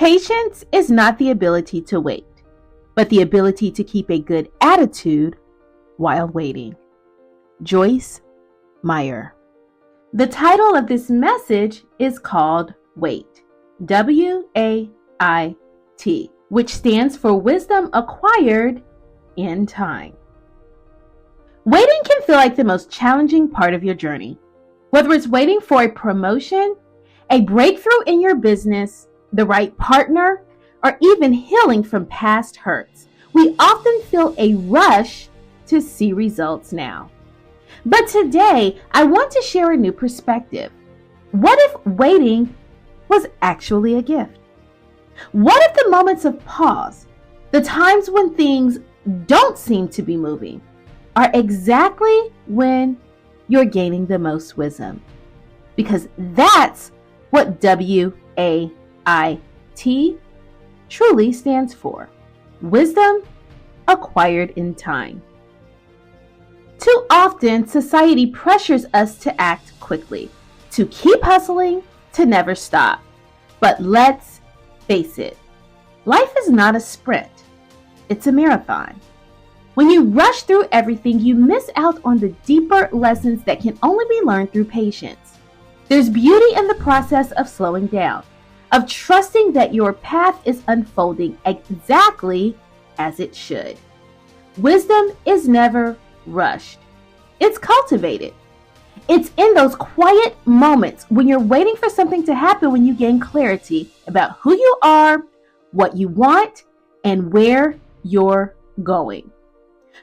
Patience is not the ability to wait, but the ability to keep a good attitude while waiting. Joyce Meyer. The title of this message is called Wait, W-A-I-T, which stands for Wisdom Acquired in Time. Waiting can feel like the most challenging part of your journey. Whether it's waiting for a promotion, a breakthrough in your business, the right partner, or even healing from past hurts, we often feel a rush to see results now. But today, I want to share a new perspective. What if waiting was actually a gift? What if the moments of pause, the times when things don't seem to be moving, are exactly when you're gaining the most wisdom? Because that's what W-A-I-T truly stands for. Wisdom acquired in time. Too often, society pressures us to act quickly, to keep hustling, to never stop. But let's face it, life is not a sprint, it's a marathon. When you rush through everything, you miss out on the deeper lessons that can only be learned through patience. There's beauty in the process of slowing down, of trusting that your path is unfolding exactly as it should. Wisdom is never rushed. It's cultivated. It's in those quiet moments when you're waiting for something to happen when you gain clarity about who you are, what you want, and where you're going.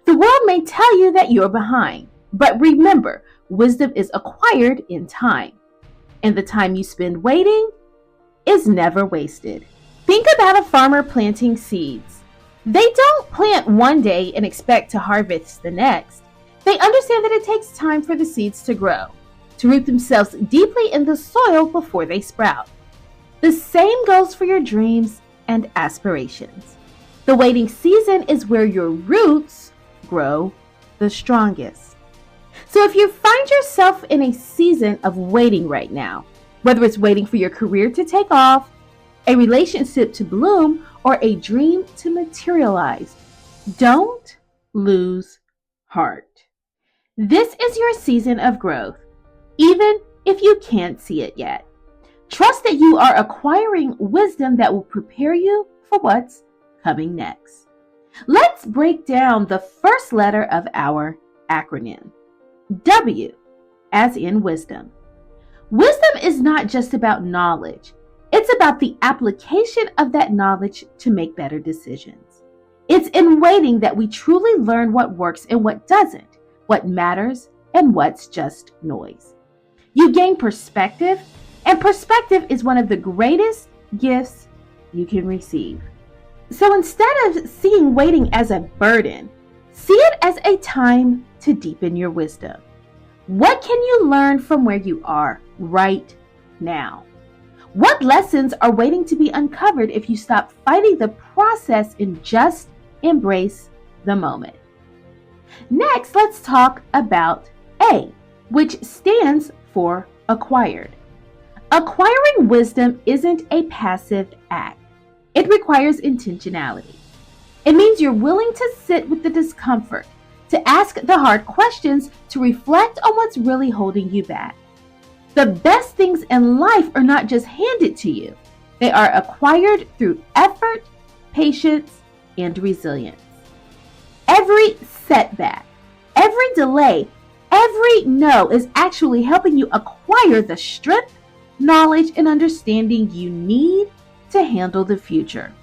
The world may tell you that you're behind, but remember, wisdom is acquired in time, and the time you spend waiting is never wasted. Think about a farmer planting seeds. They don't plant one day and expect to harvest the next. They understand that it takes time for the seeds to grow, to root themselves deeply in the soil before they sprout. The same goes for your dreams and aspirations. The waiting season is where your roots grow the strongest. So if you find yourself in a season of waiting right now, whether it's waiting for your career to take off, a relationship to bloom, or a dream to materialize, don't lose heart. This is your season of growth, even if you can't see it yet. Trust that you are acquiring wisdom that will prepare you for what's coming next. Let's break down the first letter of our acronym. W, as in wisdom. Wisdom is not just about knowledge. It's about the application of that knowledge to make better decisions. It's in waiting that we truly learn what works and what doesn't, what matters and what's just noise. You gain perspective, and perspective is one of the greatest gifts you can receive. So instead of seeing waiting as a burden, see it as a time to deepen your wisdom. What can you learn from where you are right now? What lessons are waiting to be uncovered if you stop fighting the process and just embrace the moment? Next, let's talk about A, which stands for acquired. Acquiring wisdom isn't a passive act. It requires intentionality. It means you're willing to sit with the discomfort, to ask the hard questions, to reflect on what's really holding you back. The best things in life are not just handed to you. They are acquired through effort, patience, and resilience. Every setback, every delay, every no is actually helping you acquire the strength, knowledge, and understanding you need to handle the future.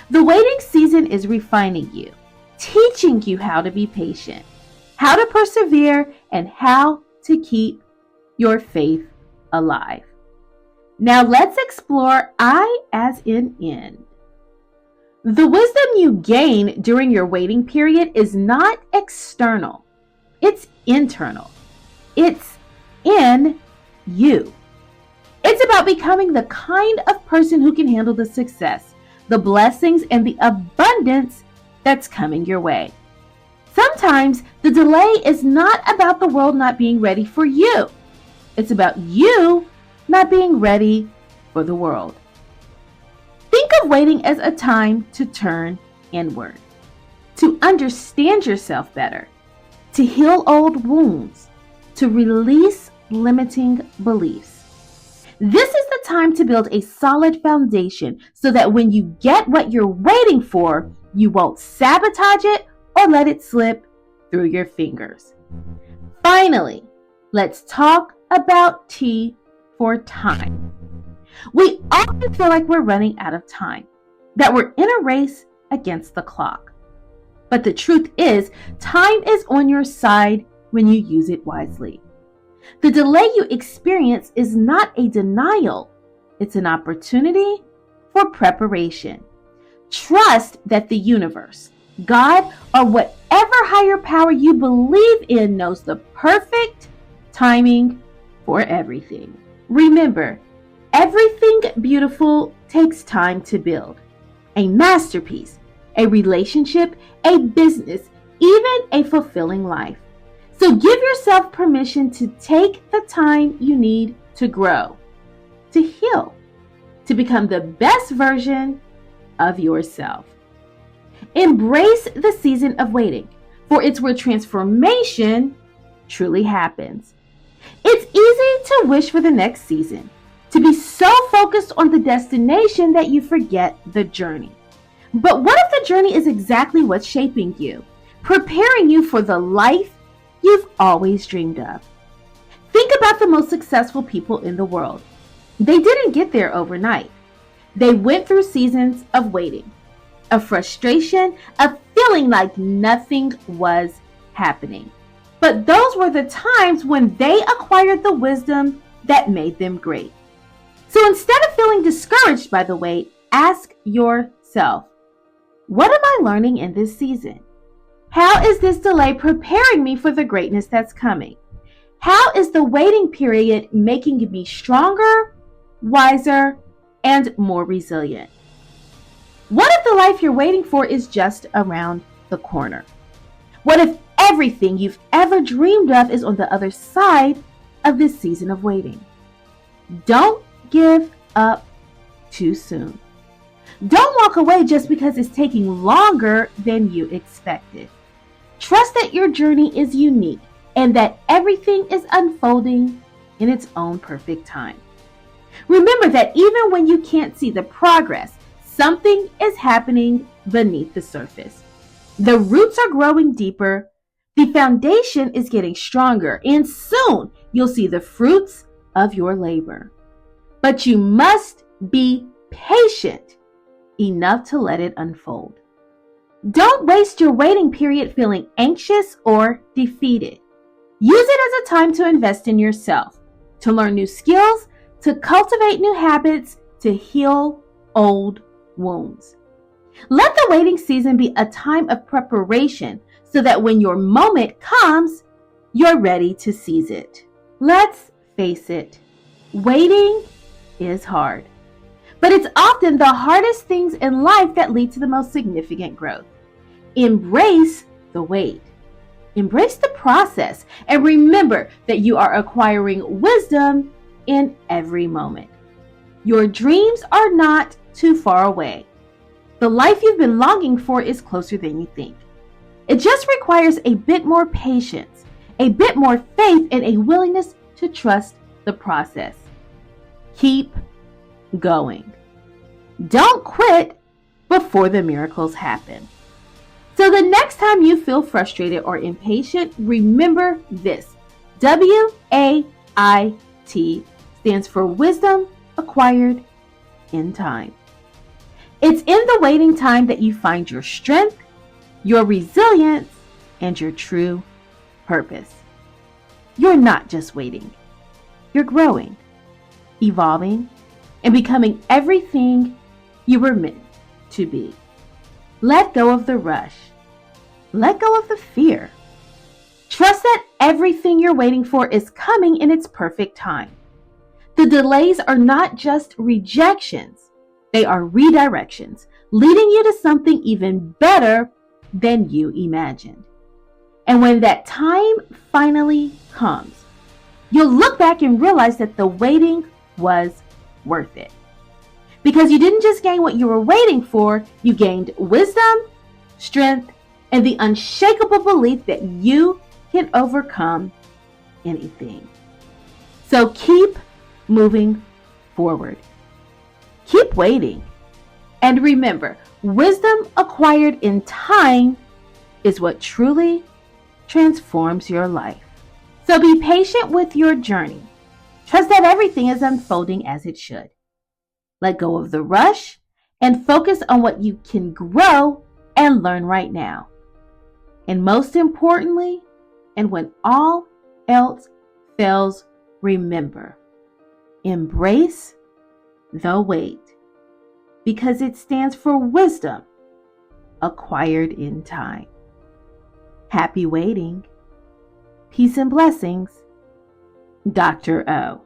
The waiting season is refining you, teaching you how to be patient, how to persevere, and how to keep your faith alive. Now let's explore I as in end. The wisdom you gain during your waiting period is not external. It's internal. It's in you. It's about becoming the kind of person who can handle the success, the blessings, and the abundance that's coming your way. Sometimes the delay is not about the world not being ready for you. It's about you not being ready for the world. Think of waiting as a time to turn inward, to understand yourself better, to heal old wounds, to release limiting beliefs. This is the time to build a solid foundation so that when you get what you're waiting for, you won't sabotage it or let it slip through your fingers. Finally, let's talk about T for time. We often feel like we're running out of time, that we're in a race against the clock. But the truth is, time is on your side when you use it wisely. The delay you experience is not a denial, it's an opportunity for preparation. Trust that the universe, God, or whatever higher power you believe in knows the perfect timing for everything. Remember, everything beautiful takes time to build. A masterpiece, a relationship, a business, even a fulfilling life. So give yourself permission to take the time you need to grow, to heal, to become the best version of yourself. Embrace the season of waiting, for it's where transformation truly happens. It's easy to wish for the next season, to be so focused on the destination that you forget the journey. But what if the journey is exactly what's shaping you, preparing you for the life you've always dreamed of? Think about the most successful people in the world. They didn't get there overnight. They went through seasons of waiting, of frustration, of feeling like nothing was happening. But those were the times when they acquired the wisdom that made them great. So instead of feeling discouraged by the wait, ask yourself, what am I learning in this season? How is this delay preparing me for the greatness that's coming? How is the waiting period making me stronger, wiser, and more resilient? What if the life you're waiting for is just around the corner? What if everything you've ever dreamed of is on the other side of this season of waiting? Don't give up too soon. Don't walk away just because it's taking longer than you expected. Trust that your journey is unique and that everything is unfolding in its own perfect time. Remember that even when you can't see the progress, something is happening beneath the surface. The roots are growing deeper, the foundation is getting stronger, and soon you'll see the fruits of your labor. But you must be patient enough to let it unfold. Don't waste your waiting period feeling anxious or defeated. Use it as a time to invest in yourself, to learn new skills, to cultivate new habits, to heal old wounds. Let the waiting season be a time of preparation so that when your moment comes, you're ready to seize it. Let's face it, waiting is hard. But it's often the hardest things in life that lead to the most significant growth. Embrace the wait. Embrace the process. And remember that you are acquiring wisdom in every moment. Your dreams are not too far away. The life you've been longing for is closer than you think. It just requires a bit more patience, a bit more faith, and a willingness to trust the process. Keep going. Don't quit before the miracles happen. So the next time you feel frustrated or impatient, remember this. WAIT stands for wisdom acquired in time. It's in the waiting time that you find your strength, your resilience, and your true purpose. You're not just waiting. You're growing, evolving, and becoming everything you were meant to be. Let go of the rush. Let go of the fear. Trust that everything you're waiting for is coming in its perfect time. The delays are not just rejections. They are redirections, leading you to something even better than you imagined. And when that time finally comes, you'll look back and realize that the waiting was worth it. Because you didn't just gain what you were waiting for, you gained wisdom, strength, and the unshakable belief that you can overcome anything. So keep moving forward. Keep waiting. And remember, wisdom acquired in time is what truly transforms your life. So be patient with your journey. Trust that everything is unfolding as it should. Let go of the rush and focus on what you can grow and learn right now. And most importantly, and when all else fails, remember, embrace the wait, because it stands for wisdom acquired in time. Happy waiting. Peace and blessings. Dr. O.